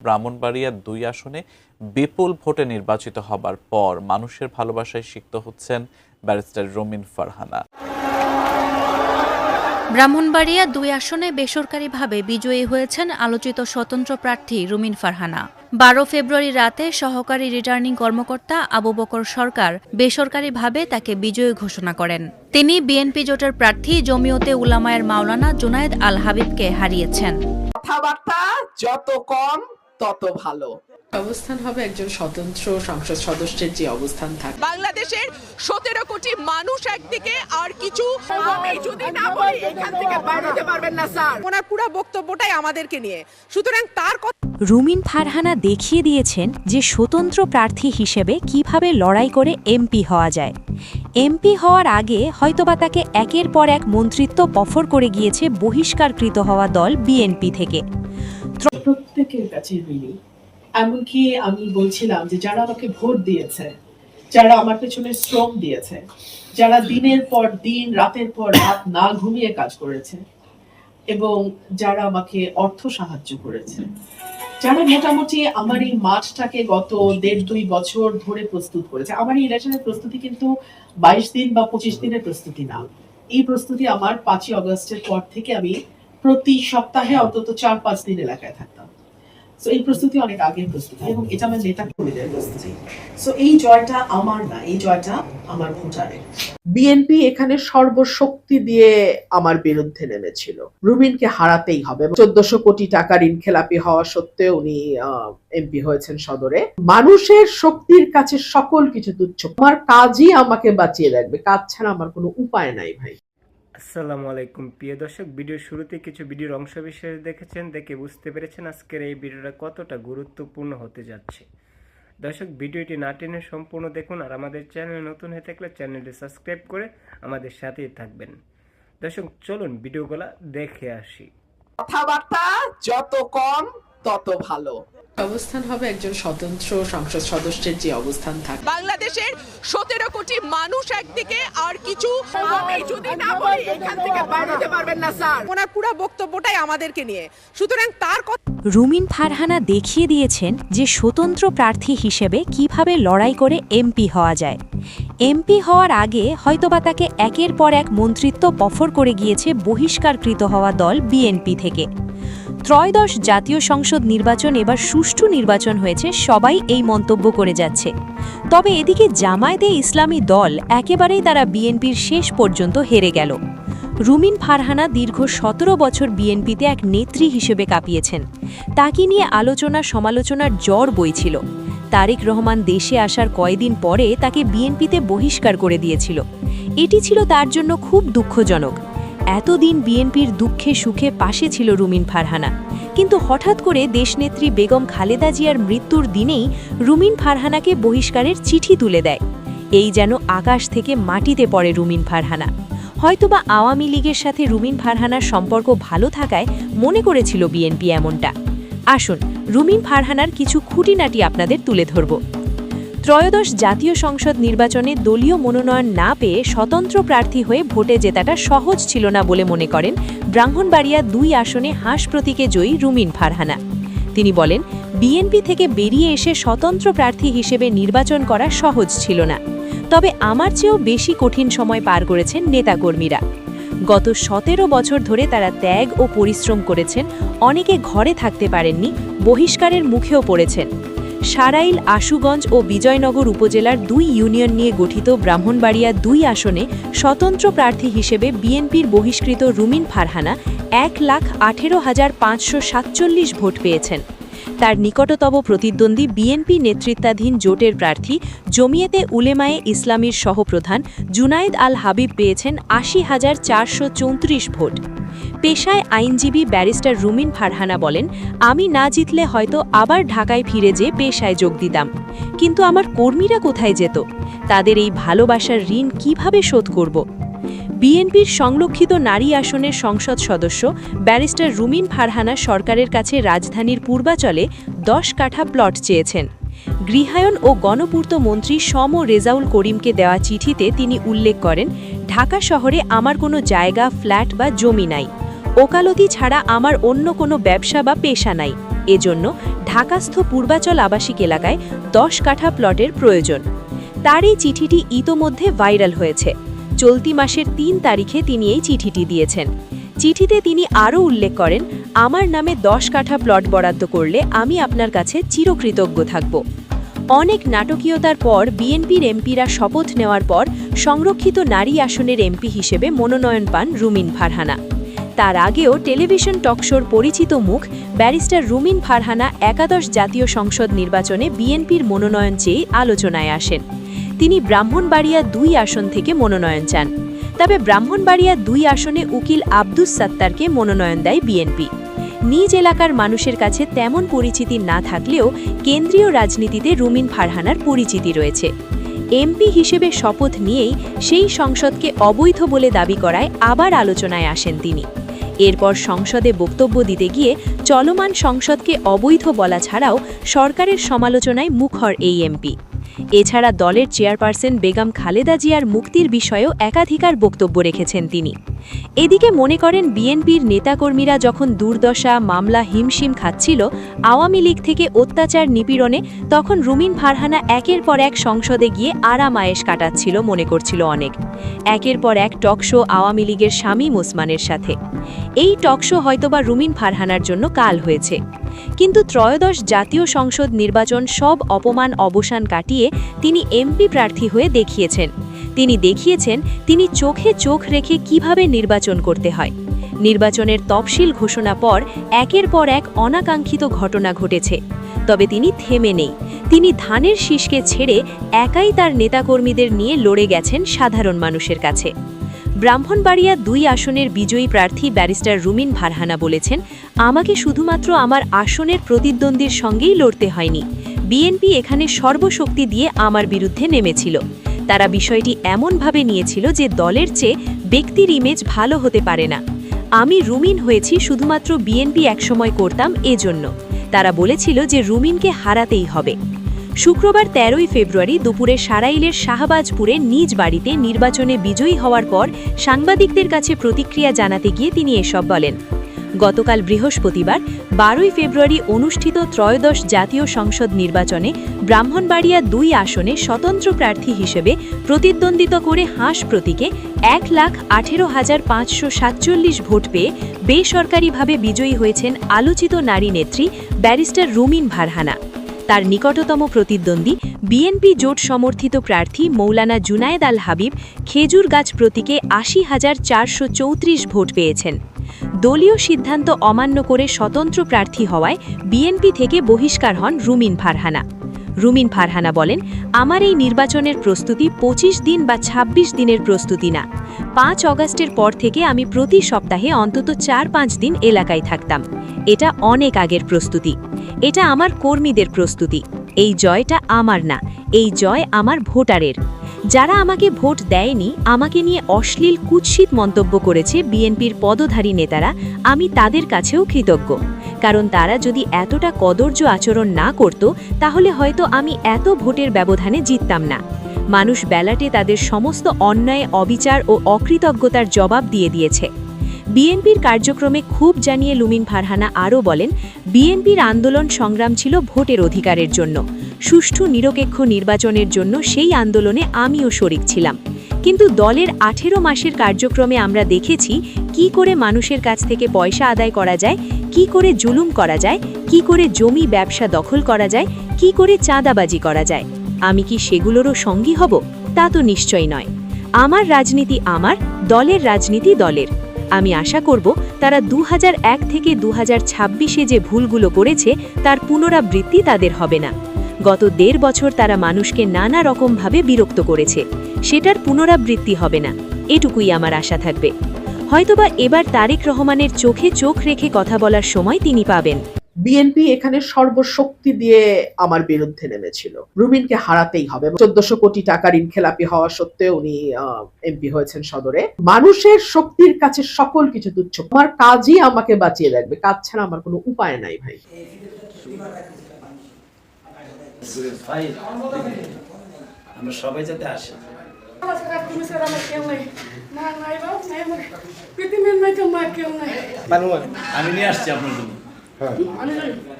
ব্রাহ্মণবাড়িয়ার ২ আসনে বিপুল ভোটে নির্বাচিত হবার পর মানুষের ভালোবাসায় সিক্ত হচ্ছেন ব্যারিস্টার রুমিন ফারহানা। ব্রাহ্মণবাড়িয়া ২ আসনে বেসরকারিভাবে বিজয়ী হয়েছেন আলোচিত স্বতন্ত্র প্রার্থী রুমিন ফারহানা। ১২ ফেব্রুয়ারি রাতে সহকারী রিটার্নিং কর্মকর্তা আবু বকর সরকার বেসরকারিভাবে তাকে বিজয়ী ঘোষণা করেন। তিনি বিএনপি জোটের প্রার্থী জমিয়তে উলামায়ের মাওলানা জুনায়েদ আল হাবিবকে হারিয়েছেন। কথাবার্তা যত কম তত ভালো। অবস্থান হবে একজন স্বতন্ত্র সংসদ সদস্যের যে অবস্থান থাকে। বাংলাদেশের ১৭ কোটি মানুষ একদিকে আর কিছু আমি যদি না বলি এখান থেকে বাইরে পারবেন না স্যার। ওনার পুরো বক্তব্যটাই আমাদেরকে নিয়ে, সুতরাং তার রুমিন ফারহানা দেখিয়ে দিয়েছেন যে স্বতন্ত্র প্রার্থী হিসেবে কিভাবে লড়াই করে এমপি হওয়া যায়। এমপি হওয়ার আগে হয়তোবা তাকে একের পর এক মন্ত্রিত্ব অফার করে গিয়েছে বহিষ্কারকৃত হওয়া দল বিএনপি থেকে। প্রত্যেকের কাছে ঋণী। এমনকি আমি বলছিলাম যে যারা আমাকে ভোট দিয়েছে, যারা আমার পেছনে শ্রম দিয়েছে, যারা দিনের পর দিন রাতের পর রাত না ঘুমিয়ে কাজ করেছে এবং যারা আমাকে অর্থ সাহায্য করেছে, যারা মোটামুটি আমার এই মাঠটাকে গত ১.৫-২ বছর ধরে প্রস্তুত করেছে। আমার এই ইলেকশনের প্রস্তুতি কিন্তু ২২ দিন বা ২৫ দিনের প্রস্তুতি না। এই প্রস্তুতি আমার ৫ই আগস্টের পর থেকে আমি প্রতি সপ্তাহে অন্তত ৪-৫ দিন এলাকায় থাকতাম। সো এই প্রস্তুতি অনেক আগের প্রস্তুতি এবং এটা আমার নেতা কর্মীদের প্রস্তুতি। সো এই জয়টা আমার না, এই জয়টা আমার ভোটারের। বিএনপি এখানে সর্বশক্তি দিয়ে আমার বিরুদ্ধে নেমেছিল। রুমিনকে হারাতেই হবে। ১৪০০ কোটি টাকা ঋণ খেলাপি হওয়া সত্ত্বেও উনি এমপি হয়েছেন সদরে। মানুষের শক্তির কাছে সকল কিছু তুচ্ছ। আমার কাজই আমাকে বাঁচিয়ে রাখবে, কাজ ছাড়া আমার কোনো উপায় নাই ভাই। আসসালামু আলাইকুম প্রিয় দর্শক, ভিডিওর শুরুতে কিছু ভিডিওর অংশ বিশেষ দেখেছেন, দেখে বুঝতে পেরেছেন আজকের এই ভিডিওটা কতটা গুরুত্বপূর্ণ হতে যাচ্ছে। দর্শক, ভিডিওটি না টেনে সম্পূর্ণ দেখুন, আর আমাদের চ্যানেল নতুন হয়ে থাকলে চ্যানেলটি সাবস্ক্রাইব করে আমাদের সাথেই থাকবেন। দর্শক, চলুন ভিডিওগুলো দেখে আসি। কথাবার্তা যত কম তত ভালো। অবস্থান হবে একজন স্বতন্ত্র সংসদ সদস্যের যে অবস্থান থাকে। বাংলাদেশের ১৭ কোটি মানুষ একদিকে আর কিছু আমি যদি না বলি এখান থেকে বাইরে পারবেন না স্যার। ওনার পুরো বক্তব্যটাই আমাদেরকে নিয়ে, সুতরাং তার রুমিন ফারহানা দেখিয়ে দিয়েছেন যে স্বতন্ত্র প্রার্থী হিসেবে কিভাবে লড়াই করে এমপি হওয়া যায়। এমপি হওয়ার আগে হয়তোবা তাকে একের পর এক মন্ত্রিত্ব অফার করে গিয়েছে বহিষ্কারকৃত হওয়া দল বিএনপি থেকে। ত্রয়োদশ জাতীয় সংসদ নির্বাচন এবার সুষ্ঠু নির্বাচন হয়েছে, সবাই এই মন্তব্য করে যাচ্ছে। তবে এদিকে জামায়াতে ইসলামী দল একেবারেই তারা বিএনপির শেষ পর্যন্ত হেরে গেল। রুমিন ফারহানা দীর্ঘ ১৭ বছর বিএনপিতে এক নেত্রী হিসেবে কাঁপিয়েছেন। তাকে নিয়ে আলোচনা সমালোচনার ঝড় বইছিল। তারেক রহমান দেশে আসার কয়েকদিন পরে তাকে বিএনপিতে বহিষ্কার করে দিয়েছিল। এটি ছিল তার জন্য খুব দুঃখজনক। এতদিন বিএনপির দুঃখে সুখে পাশে ছিল রুমিন ফারহানা, কিন্তু হঠাৎ করে দেশনেত্রী বেগম খালেদা জিয়ার মৃত্যুর দিনেই রুমিন ফারহানাকে বহিষ্কারের চিঠি তুলে দেয়। এই যেন আকাশ থেকে মাটিতে পড়ে রুমিন ফারহানা। হয়তোবা আওয়ামী লীগের সাথে রুমিন ফারহানার সম্পর্ক ভালো থাকায় মনে করেছিল বিএনপি এমনটা। আসুন রুমিন ফারহানার কিছু খুঁটিনাটি আপনাদের তুলে ধরব। ত্রয়োদশ জাতীয় সংসদ নির্বাচনে দলীয় মনোনয়ন না পেয়ে স্বতন্ত্র প্রার্থী হয়ে ভোটে জেতাটা সহজ ছিল না বলে মনে করেন ব্রাহ্মণবাড়িয়া ২ আসনে হাঁস প্রতীকে জয়ী রুমিন ফারহানা। তিনি বলেন, বিএনপি থেকে বেরিয়ে এসে স্বতন্ত্র প্রার্থী হিসেবে নির্বাচন করা সহজ ছিল না। তবে আমার চেয়েও বেশি কঠিন সময় পার করেছেন নেতাকর্মীরা। গত ১৭ বছর ধরে তারা ত্যাগ ও পরিশ্রম করেছেন। অনেকে ঘরে থাকতে পারেননি, বহিষ্কারের মুখেও পড়েছেন। সারাইল, আশুগঞ্জ ও বিজয়নগর উপজেলার ২ ইউনিয়ন নিয়ে গঠিত ব্রাহ্মণবাড়িয়া ২ আসনে স্বতন্ত্র প্রার্থী হিসেবে বিএনপির বহিষ্কৃত রুমিন ফারহানা ১,১৮,৫৪৭ ভোট পেয়েছেন। তার নিকটতম প্রতিদ্বন্দ্বী বিএনপি নেতৃত্বাধীন জোটের প্রার্থী জমিয়তে উলেমায়ে ইসলামীর সহপ্রধান জুনায়েদ আল হাবিব পেয়েছেন ৮০,৪৩৪ ভোট। পেশায় আইনজীবী ব্যারিস্টার রুমিন ফারহানা বলেন, আমি না জিতলে হয়তো আবার ঢাকায় ফিরে যেয়ে পেশায় যোগ দিতাম, কিন্তু আমার কর্মীরা কোথায় যেত? তাদের এই ভালোবাসার ঋণ কিভাবে শোধ করব? বিএনপির সংরক্ষিত নারী আসনের সংসদ সদস্য ব্যারিস্টার রুমিন ফারহানা সরকারের কাছে রাজধানীর পূর্বাচলে ১০ কাঠা প্লট চেয়েছেন। গৃহায়ন ও গণপূর্ত মন্ত্রী সম রেজাউল করিমকে দেওয়া চিঠিতে তিনি উল্লেখ করেন, ঢাকা শহরে আমার কোনো জায়গা, ফ্ল্যাট বা জমি নাই। ওকালতি ছাড়া আমার অন্য কোনো ব্যবসা বা পেশা নাই। এজন্য ঢাকাস্থ পূর্বাচল আবাসিক এলাকায় 10 কাঠা প্লটের প্রয়োজন। তার এই চিঠিটি ইতোমধ্যে ভাইরাল হয়েছে। চলতি মাসের 3 তারিখে তিনি এই চিঠিটি দিয়েছেন। চিঠিতে তিনি আরও উল্লেখ করেন, আমার নামে 10 কাঠা প্লট বরাদ্দ করলে আমি আপনার কাছে চিরকৃতজ্ঞ থাকব। অনেক নাটকীয়তার পর বিএনপির এমপিরা শপথ নেওয়ার পর সংরক্ষিত নারী আসনের এমপি হিসেবে মনোনয়ন পান রুমিন ফারহানা। তার আগেও টেলিভিশন টকশোর পরিচিত মুখ ব্যারিস্টার রুমিন ফারহানা একাদশ জাতীয় সংসদ নির্বাচনে বিএনপির মনোনয়ন চেয়ে আলোচনায় আসেন। তিনি ব্রাহ্মণবাড়িয়া 2 আসন থেকে মনোনয়ন চান। তবে ব্রাহ্মণবাড়িয়া 2 আসনে উকিল আব্দুস সাত্তারকে মনোনয়ন দেয় বিএনপি। নিজ এলাকার মানুষের কাছে তেমন পরিচিতি না থাকলেও কেন্দ্রীয় রাজনীতিতে রুমিন ফারহানার পরিচিতি রয়েছে। এমপি হিসেবে শপথ নিয়েই সেই সংসদকে অবৈধ বলে দাবি করায় আবার আলোচনায় আসেন তিনি। এরপর সংসদে বক্তব্য দিতে গিয়ে চলমান সংসদকে অবৈধ বলা ছাড়াও সরকারের সমালোচনায় মুখর এই এমপি। এছাড়া দলের চেয়ারপারসন বেগম খালেদা জিয়ার মুক্তির বিষয়েও একাধিকার বক্তব্য রেখেছেন তিনি। এদিকে মনে করেন বিএনপির নেতাকর্মীরা যখন দুর্দশা মামলা হিমশিম খাচ্ছিল আওয়ামী লীগ থেকে অত্যাচার নিপীড়নে, তখন রুমিন ফারহানা একের পর এক সংসদে গিয়ে আরাম আয়েশ কাটাচ্ছিল মনে করছিল অনেক। একের পর এক টকশো আওয়ামী লীগের শামীম ওসমানের সাথে। এই টকশো হয়তোবা রুমিন ফারহানার জন্য কাল হয়েছে। কিন্তু ত্রয়োদশ জাতীয় সংসদ নির্বাচন সব অপমান অবসান কাটিয়ে তিনি এমপি প্রার্থী হয়ে দেখিয়েছেন। তিনি দেখিয়েছেন তিনি চোখে চোখ রেখে কিভাবে নির্বাচন করতে হয়। নির্বাচনের তফসিল ঘোষণা পর একের পর এক অনাকাঙ্ক্ষিত ঘটনা ঘটেছে। তবে তিনি থেমে নেই। তিনি ধানের শীষকে ছেড়ে একাই তার নেতাকর্মীদের নিয়ে লড়ে গেছেন সাধারণ মানুষের কাছে। ব্রাহ্মণবাড়িয়া 2 আসনের বিজয়ী প্রার্থী ব্যারিস্টার রুমিন ফারহানা বলেছেন, আমাকে শুধুমাত্র আমার আসনের প্রতিদ্বন্দ্বীর সঙ্গেই লড়তে হয়নি। বিএনপি এখানে সর্বশক্তি দিয়ে আমার বিরুদ্ধে নেমেছিল। তারা বিষয়টি এমনভাবে নিয়েছিল যে দলের চেয়ে ব্যক্তির ইমেজ ভালো হতে পারে না। আমি রুমিন হয়েছি শুধুমাত্র বিএনপি একসময় করতাম এজন্য। তারা বলেছিল যে রুমিনকে হারাতেই হবে। শুক্রবার 13 ফেব্রুয়ারি দুপুরে সারাইলের শাহবাজপুরে নিজ বাড়িতে নির্বাচনে বিজয়ী হওয়ার পর সাংবাদিকদের কাছে প্রতিক্রিয়া জানাতে গিয়ে তিনি এসব বলেন। গতকাল বৃহস্পতিবার 12 ফেব্রুয়ারি অনুষ্ঠিত ত্রয়োদশ জাতীয় সংসদ নির্বাচনে ব্রাহ্মণবাড়িয়া 2 আসনে স্বতন্ত্র প্রার্থী হিসেবে প্রতিদ্বন্দ্বিতা করে হাঁস প্রতীকে 1,18,547 ভোট পেয়ে বেসরকারিভাবে বিজয়ী হয়েছেন আলোচিত নারী নেত্রী ব্যারিস্টার রুমিন ফারহানা। তার নিকটতম প্রতিদ্বন্দ্বী বিএনপি জোট সমর্থিত প্রার্থী মৌলানা জুনায়েদ আল হাবিব খেজুর গাছ প্রতীকে 80,434 ভোট পেয়েছেন। দলীয় সিদ্ধান্ত অমান্য করে স্বতন্ত্র প্রার্থী হওয়ায় বিএনপি থেকে বহিষ্কার হন রুমিন ফারহানা। রুমিন ফারহানা বলেন, আমার এই নির্বাচনের প্রস্তুতি 25 দিন বা 26 দিনের প্রস্তুতি না। 5 অগাস্টের পর থেকে আমি প্রতি সপ্তাহে অন্তত 4-5 দিন এলাকায় থাকতাম। এটা অনেক আগের প্রস্তুতি। এটা আমার কর্মীদের প্রস্তুতি। এই জয়টা আমার না, এই জয় আমার ভোটারের। যারা আমাকে ভোট দেয়নি, আমাকে নিয়ে অশ্লীল কুৎসিত মন্তব্য করেছে বিএনপির পদধারী নেতারা, আমি তাদের কাছেও কৃতজ্ঞ। কারণ তারা যদি এতটা কদর্য আচরণ না করত, তাহলে হয়তো আমি এত ভোটের ব্যবধানে জিততাম না। মানুষ ব্যালটে তাদের সমস্ত অন্যায়, অবিচার ও অকৃতজ্ঞতার জবাব দিয়ে দিয়েছে। বিএনপির কার্যক্রমে ক্ষোভ জানিয়ে রুমিন ফারহানা আরও বলেন, বিএনপির আন্দোলন সংগ্রাম ছিল ভোটের অধিকারের জন্য। সুষ্ঠু নিরপেক্ষ নির্বাচনের জন্য সেই আন্দোলনে আমিও শরিক ছিলাম। কিন্তু দলের 18 মাসের কার্যক্রমে আমরা দেখেছি কি করে মানুষের কাছ থেকে পয়সা আদায় করা যায়, কি করে জুলুম করা যায়, কি করে জমি ব্যবসা দখল করা যায়, কি করে চাঁদাবাজি করা যায়। আমি কি সেগুলোরও সঙ্গী হব? তা তো নিশ্চয়ই নয়। আমার রাজনীতি আমার, দলের রাজনীতি দলের। আমি আশা করব তারা 2001 থেকে 2026-এ যে ভুলগুলো করেছে তার পুনরাবৃত্তি তাদের হবে না। গত 1.5 বছর তারা মানুষকে নানা রকমভাবে বিরক্ত করেছে, সেটার পুনরাবৃত্তি হবে না, এটুকুই আমার আশা থাকবে। হয়তোবা এবার তারেক রহমানের চোখে চোখ রেখে কথা বলার সময় তিনি পাবেন। বিএনপি এখানে সর্বশক্তি দিয়ে আমার বিরুদ্ধে নেমেছিল। রুমিনকে হারাতেই হবে। 1400 কোটি টাকা ঋণ খেলাপি হওয়া সত্ত্বেও উনি এমপি হয়েছেন সদরে। মানুষের শক্তির কাছে সকল কিছু তুচ্ছ। আমার কাজই আমাকে বাঁচিয়ে রাখবে, কাজ ছাড়া আমার কোনো উপায় নাই ভাই। আমরা সবাই যাতে আসে। আমি নিয়ে আসছি আপনার জন্য।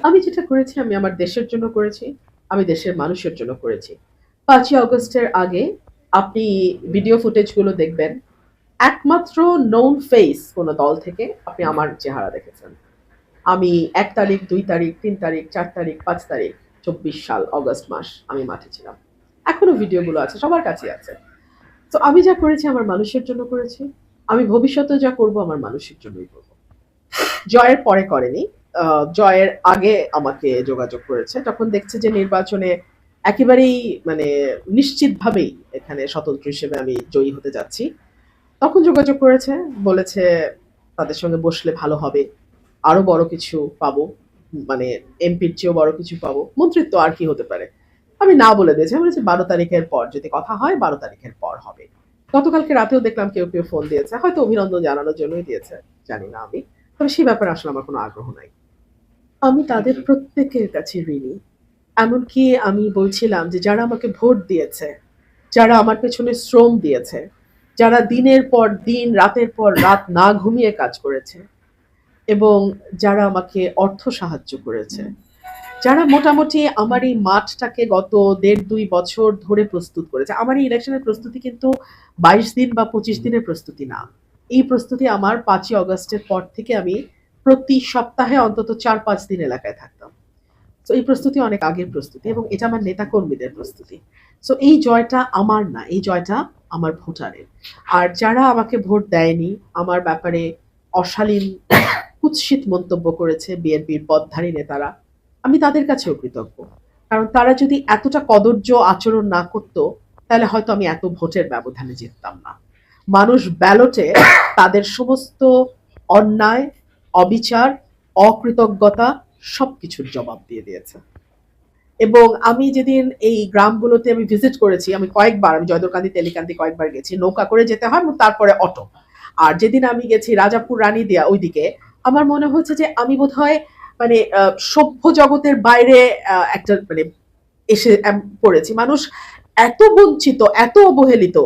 আমি যেটা করেছি আমি আমার দেশের জন্য করেছি, আমি দেশের মানুষের জন্য করেছি। 5ই আগস্টের আগে আপনি ভিডিও ফুটেজগুলো দেখবেন, একমাত্র নোন ফেস কোনো দল থেকে আপনি আমার চেহারা দেখেছেন। আমি 1 তারিখ, 2 তারিখ, 3 তারিখ, 4 তারিখ, 5 তারিখ 24 সাল অগস্ট মাস আমি মাঠে ছিলাম। এখনো ভিডিওগুলো আছে, সবার কাছে আছে। তো আমি যা করেছি আমার মানুষের জন্য করেছি, আমি ভবিষ্যতে যা করব আমার মানুষের জন্যই করব। জয়ের পরে করেনি, জয়ের আগে আমাকে যোগাযোগ করেছে, তখন দেখছে যে নির্বাচনে একেবারেই মানে নিশ্চিতভাবেই এখানে স্বতন্ত্র হিসেবে আমি জয়ী হতে যাচ্ছি। তখন যোগাযোগ করেছে, বলেছে তাদের সঙ্গে বসলে ভালো হবে, আরো বড় কিছু পাবো, মানে এমপির চেয়েও বড় কিছু পাবো, মন্ত্রিত্ব আর কি হতে পারে। আমি না বলে দিয়েছি, আমি বলেছি 12 তারিখের পর যদি কথা হয় 12 তারিখের পর হবে। গতকালকে রাতেও দেখলাম কেউ কেউ ফোন দিয়েছে, হয়তো অভিনন্দন জানানোর জন্যই দিয়েছে, জানি না আমি, তবে সেই ব্যাপারে আসলে আমার কোনো আগ্রহ নাই। আমি তাদের প্রত্যেকের কাছে ঋণী। এমনকি আমি বলছিলাম যে যারা আমাকে ভোট দিয়েছে, যারা আমার পেছনে শ্রম দিয়েছে, যারা দিনের পর দিন রাতের পর রাত না ঘুমিয়ে কাজ করেছে এবং যারা আমাকে অর্থ সাহায্য করেছে, যারা মোটামুটি আমার এই মাঠটাকে গত 1.5-2 বছর ধরে প্রস্তুত করেছে। আমার এই ইলেকশনের প্রস্তুতি কিন্তু 22 দিন বা 25 দিনের প্রস্তুতি না। এই প্রস্তুতি আমার 5ই আগস্টের পর থেকে আমি প্রতি সপ্তাহে অন্তত 4-5 দিন এলাকায় থাকতাম। তো এই প্রস্তুতি অনেক আগের প্রস্তুতি এবং এটা আমার নেতাকর্মীদের প্রস্তুতি। সো এই জয়টা আমার না, এই জয়টা আমার ভোটারের। আর যারা আমাকে ভোট দেয়নি, আমার ব্যাপারে অশালীন কুৎসিত মন্তব্য করেছে বিএনপির পদধারী নেতারা, আমি তাদের কাছেও কৃতজ্ঞ। কারণ তারা যদি এতটা কদর্য আচরণ না করতো তাহলে হয়তো আমি এত ভোটের ব্যবধানে জিততাম না। মানুষ ব্যালটে তাদের সমস্ত অন্যায়, অবিচার, অকৃতজ্ঞতা সবকিছুর জবাব দিয়ে দিয়েছে। এবং আমি যেদিন এই গ্রামগুলোতে আমি ভিজিট করেছি, আমি কয়েকবার, আমি জয়দরকান্দি, তেলিকান্দি কয়েকবার গেছি, নৌকা করে যেতে হয় এবং তারপরে অটো। আর যেদিন আমি গেছি রাজাপুর, রানীদিয়া ওইদিকে, আমার মনে হচ্ছে যে আমি বোধহয় মানে সভ্য জগতের বাইরে একটা মানে এসে পড়েছি। মানুষ এত বঞ্চিত, এত অবহেলিত,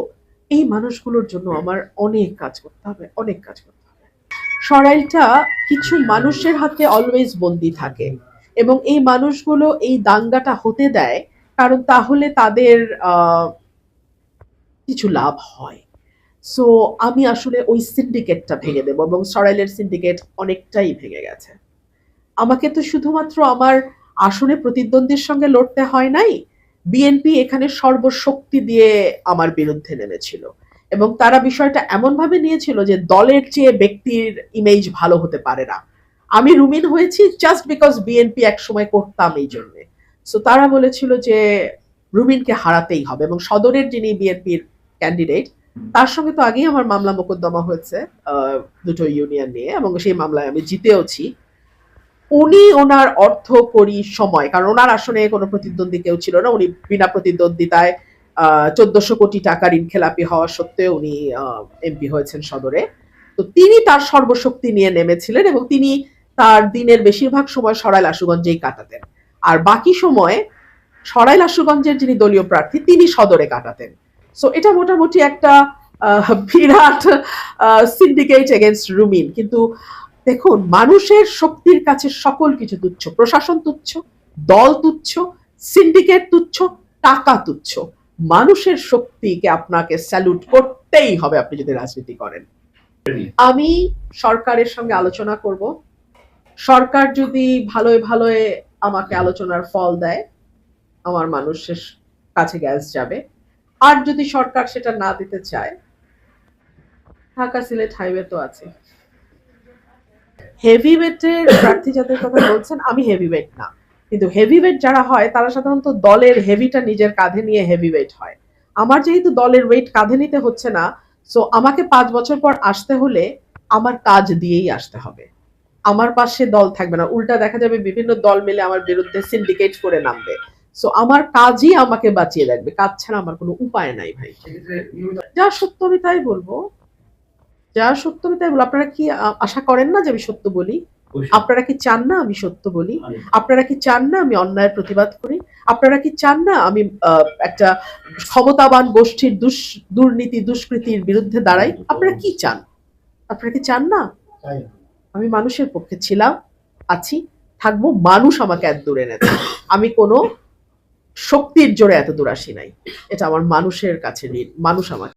এই মানুষগুলোর জন্য আমার অনেক কাজ করতে হবে, অনেক কাজ করতে হবে। সরাইলটা কিছু মানুষের হাতে অলওয়েজ বন্দী থাকে এবং এই মানুষগুলো এই দাঙ্গাটা হতে দেয় কারণ তাহলে তাদের কিছু লাভ হয়। সো আমি আসলে ওই সিন্ডিকেটটা ভেঙে দেবো এবং সরাইলের সিন্ডিকেট অনেকটাই ভেঙে গেছে। আমাকে তো শুধুমাত্র আমার আসনে প্রতিদ্বন্দ্বীর সঙ্গে লড়তে হয় নাই, বিএনপি এখানে সর্বশক্তি দিয়ে আমার বিরুদ্ধে নেমেছিল এবং তারা বিষয়টা এমন ভাবে নিয়েছিল যে দলের চেয়ে ব্যক্তির ইমেজ ভালো হতে পারে না। আমি রুমিন হয়েছি জাস্ট বিকজ বিএনপি এক সময় করতাম এই জন্য। সো তারা বলেছিল যে রুমিনকে হারাতেই হবে এবং সদরের যিনি বিএনপির ক্যান্ডিডেট তার সঙ্গে তো আগেই আমার মামলা মোকদ্দমা হয়েছে দুটো ইউনিয়ন নিয়ে এবং সেই মামলায় আমি জিতেওছি। উনি ওনার অর্থ করি সময়, কারণ ওনার আসনে কোনো প্রতিদ্বন্দ্বী কেউ ছিল না, উনি বিনা প্রতিদ্বন্দ্বিতায় 1400 কোটি টাকা ঋণ খেলাপি হওয়া সত্ত্বেও উনি এমপি হয়েছেন সদরে। তো তিনি তার সর্বশক্তি নিয়ে নেমেছিলেন এবং তিনি তার দিনের বেশিরভাগ সময় সরাইল আশুগঞ্জেই কাটাতেন, আর বাকি সময় সরাইল আশুগঞ্জের যিনি দলীয় প্রার্থী তিনি সদরে কাটাতেন। সো এটা মোটামুটি একটা বিরাট সিন্ডিকেট এগেইনস্ট রুমিন। কিন্তু দেখুন, মানুষের শক্তির কাছে সকল কিছু তুচ্ছ, প্রশাসন তুচ্ছ, দল তুচ্ছ, সিন্ডিকেট তুচ্ছ, টাকা তুচ্ছ। মানুষের শক্তিকে আপনাকে স্যালুট করতেই হবে আপনি যদি রাজনীতি করেন। আমি সরকারের সঙ্গে আলোচনা করব, সরকার যদি ভালোই ভালোই আমাকে আলোচনার ফল দেয় আমার মানুষের কাছে গ্যাস যাবে, আর যদি সরকার সেটা না দিতে চায় ঢাকা সিলেট হাইওয়ে তো আছে। হেভিওয়েটের প্রার্থী যাদের কথা বলছেন, আমি হেভিওয়েট না, কিন্তু হেভিওয়েট যারা হয় তারা সাধারণত দলের হেভিটা নিজের কাঁধে নিয়ে হেভিওয়েট হয়। আমার যেহেতু দলের ওয়েট কাঁধে নিতে হচ্ছে না, সো আমাকে 5 বছর পর আসতে হলে আমার কাজ দিয়েই আসতে হবে। আমার পাশে দল থাকবে না, উল্টা দেখা যাবে বিভিন্ন দল মিলে আমার বিরুদ্ধে সিন্ডিকেট করে নামবে। সো আমার কাজই আমাকে বাঁচিয়ে রাখবে, কাজ ছাড়া আমার কোনো উপায় নাই ভাই। যা সত্য আমি তাই বলবো, যা সত্য আমি তাই বলবো। আপনারা কি আশা করেন না যে আমি সত্য বলি? আপনারা কি চান না আমি সত্য বলি? আপনারা কি চান না আমি অন্যায়ের প্রতিবাদ করি? আপনারা কি চান না আমি একটা ক্ষমতাবান গোষ্ঠীর দুর্নীতি দুষ্কৃতির বিরুদ্ধে দাঁড়াই? আপনারা কি চান? আপনারা কি চান না? আমি মানুষের পক্ষে ছিলাম, আছি, থাকবো, মানুষ আমাকে এত দূর এনেছে। আমি কোনো শক্তির জোরে এত দূর আসি নাই, এটা আমার মানুষের কাছে মানুষ আমাকে